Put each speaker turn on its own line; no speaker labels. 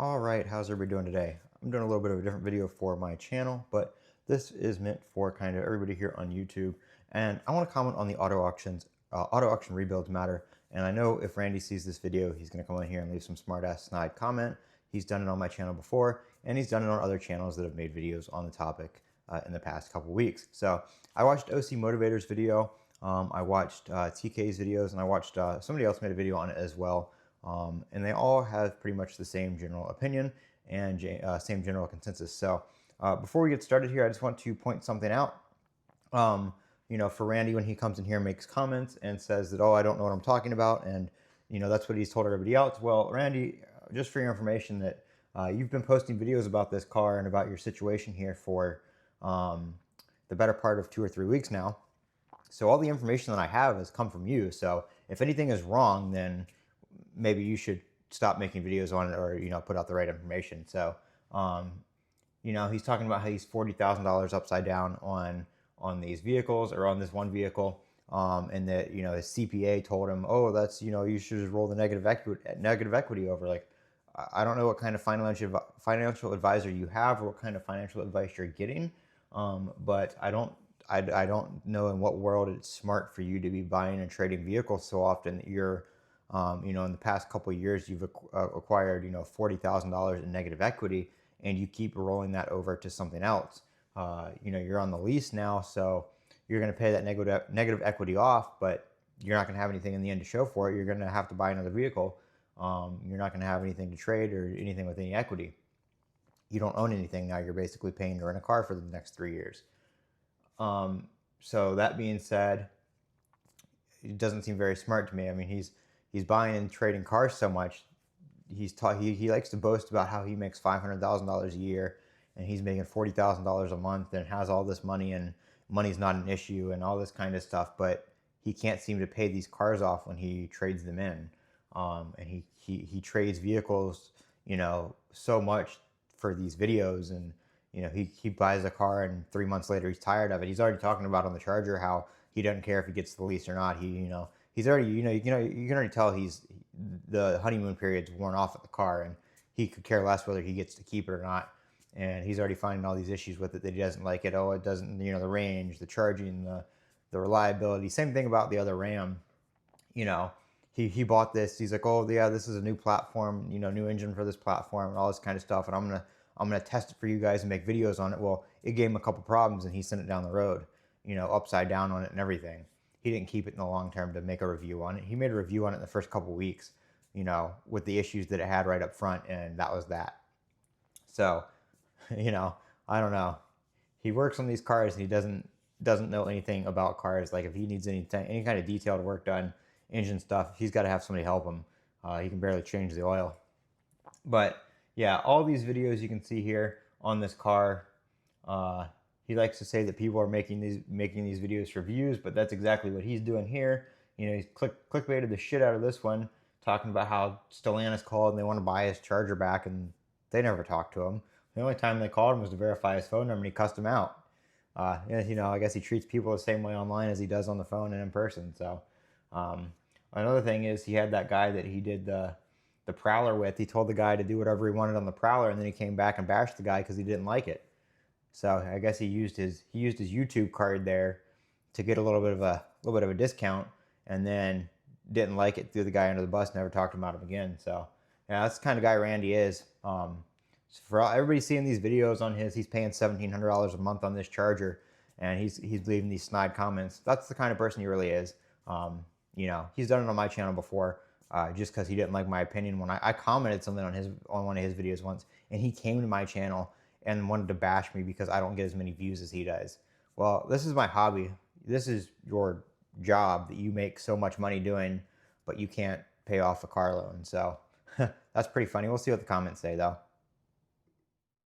All right, how's everybody doing today? I'm doing a little bit of a different video for my channel, but this is meant for kind of everybody here on YouTube. And I want to comment on the auto auction rebuilds matter. And I know if Randy sees this video, he's going to come in here and leave some smart ass snide comment. He's done it on my channel before, and he's done it on other channels that have made videos on the topic in the past couple weeks. So I watched OC Motivator's video. I watched TK's videos, and I watched somebody else made a video on it as well. And they all have pretty much the same general opinion and same general consensus. So before we get started here, I just want to point something out. For Randy, when he comes in here and makes comments and says that, oh, I don't know what I'm talking about, and that's what he's told everybody else. Well, Randy, just for your information, that you've been posting videos about this car and about your situation here for the better part of 2 or 3 weeks now. So all the information that I have has come from you. So if anything is wrong, then maybe you should stop making videos on it, or put out the right information. So he's talking about how he's $40,000 upside down on these vehicles, or on this one vehicle, and that his CPA told him, oh, that's you should just roll the negative equity over. Like, I don't know what kind of financial advisor you have, or what kind of financial advice you're getting, but I don't know in what world it's smart for you to be buying and trading vehicles so often that you're in the past couple of years, you've acquired, $40,000 in negative equity, and you keep rolling that over to something else. You're on the lease now, so you're going to pay that negative equity off, but you're not going to have anything in the end to show for it. You're going to have to buy another vehicle. You're not going to have anything to trade or anything with any equity. You don't own anything now. You're basically paying to rent a car for the next 3 years. So that being said, it doesn't seem very smart to me. I mean, he's buying and trading cars so much. He likes to boast about how he makes $500,000 a year, and he's making $40,000 a month, and has all this money, and money's not an issue, and all this kind of stuff. But he can't seem to pay these cars off when he trades them in, and he trades vehicles, so much for these videos, and he buys a car, and 3 months later he's tired of it. He's already talking about on the Charger how he doesn't care if he gets the lease or not. He's already, you can already tell the honeymoon period's worn off at the car, and he could care less whether he gets to keep it or not. And he's already finding all these issues with it, that he doesn't like it. Oh, it doesn't, the range, the charging, the reliability. Same thing about the other Ram. He bought this. He's like, oh yeah, this is a new platform, new engine for this platform, and all this kind of stuff. And I'm gonna test it for you guys and make videos on it. Well, it gave him a couple problems, and he sent it down the road, upside down on it and everything. He didn't keep it in the long term to make a review on it. He made a review on it in the first couple weeks, with the issues that it had right up front, and that was that. So, I don't know. He works on these cars, and he doesn't know anything about cars. Like, if he needs any kind of detailed work done, engine stuff, he's got to have somebody help him. He can barely change the oil. But yeah, all these videos you can see here on this car, he likes to say that people are making these videos for views, but that's exactly what he's doing here. He's clickbaited the shit out of this one, talking about how Stellantis called and they want to buy his Charger back, and they never talked to him. The only time they called him was to verify his phone number, and he cussed him out. I guess he treats people the same way online as he does on the phone and in person. So another thing is, he had that guy that he did the Prowler with. He told the guy to do whatever he wanted on the Prowler, and then he came back and bashed the guy because he didn't like it. So I guess he used his YouTube card there to get a little bit of a discount, and then didn't like it, threw the guy under the bus, never talked about him again. So yeah, that's the kind of guy Randy is. So for everybody seeing these videos on he's paying $1,700 a month on this Charger, and he's leaving these snide comments. That's the kind of person he really is. He's done it on my channel before, just because he didn't like my opinion when I commented something on one of his videos once, and he came to my channel and wanted to bash me because I don't get as many views as he does. Well, this is my hobby. This is your job that you make so much money doing, but you can't pay off a car loan. So that's pretty funny. We'll see what the comments say, though.